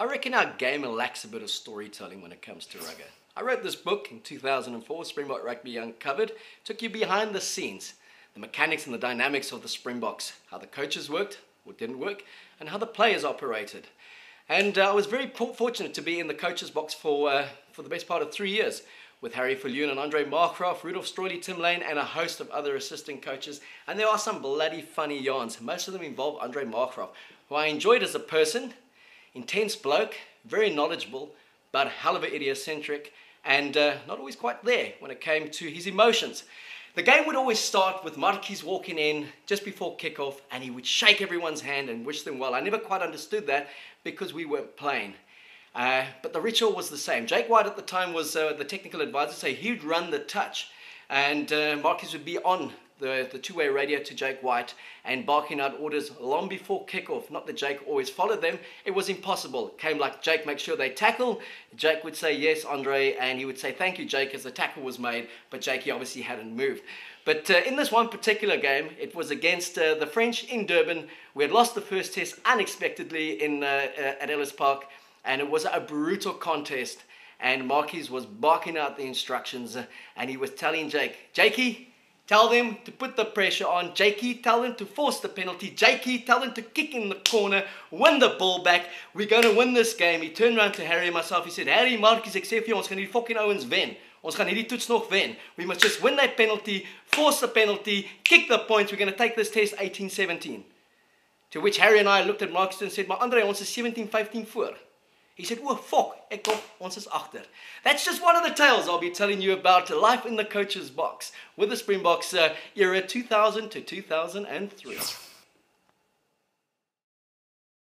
I reckon our game lacks a bit of storytelling when it comes to rugby. I wrote this book in 2004, Springbok Rugby Uncovered. Took you behind the scenes, the mechanics and the dynamics of the Springboks, how the coaches worked or didn't work, and how the players operated. And I was very fortunate to be in the coaches box for the best part of 3 years with Harry Viljoen and Andre Markgraaff, Rudolf Stroyle, Tim Lane, and a host of other assistant coaches. And there are some bloody funny yarns. Most of them involve Andre Markgraaff, who I enjoyed as a person. Intense bloke, very knowledgeable, but a hell of an idiocentric, and not always quite there when it came to his emotions. The game would always start with Markies walking in just before kickoff, and he would shake everyone's hand and wish them well. I never quite understood that because we weren't playing. But the ritual was the same. Jake White at the time was the technical advisor, so he'd run the touch, and Markies would be on the two-way radio to Jake White and barking out orders long before kickoff. Not that Jake always followed them. It was impossible. It came like, Jake, make sure they tackle. Jake would say, yes, Andre, and he would say, thank you, Jake, as the tackle was made, but Jake, he obviously hadn't moved. But in this one particular game, it was against the French in Durban. We had lost the first test unexpectedly at Ellis Park, and it was a brutal contest. And Markies was barking out the instructions, and he was telling Jake, Jakey, tell them to put the pressure on. Jakey, tell them to force the penalty. Jakey, tell them to kick in the corner, win the ball back. We're going to win this game. He turned around to Harry and myself. He said, Harry, Markies, ek sê vir jou, ons gaan hierdie fucking ouens wen. Ons gaan hierdie toets nog wen. We must just win that penalty, force the penalty, kick the points. We're going to take this test 18-17. To which Harry and I looked at Markies and said, maar Andre, ons is 17-15 voor. He said, oh, fuck, ek kom, ons is agter. That's just one of the tales I'll be telling you about life in the coach's box with the Springboks era 2000 to 2003.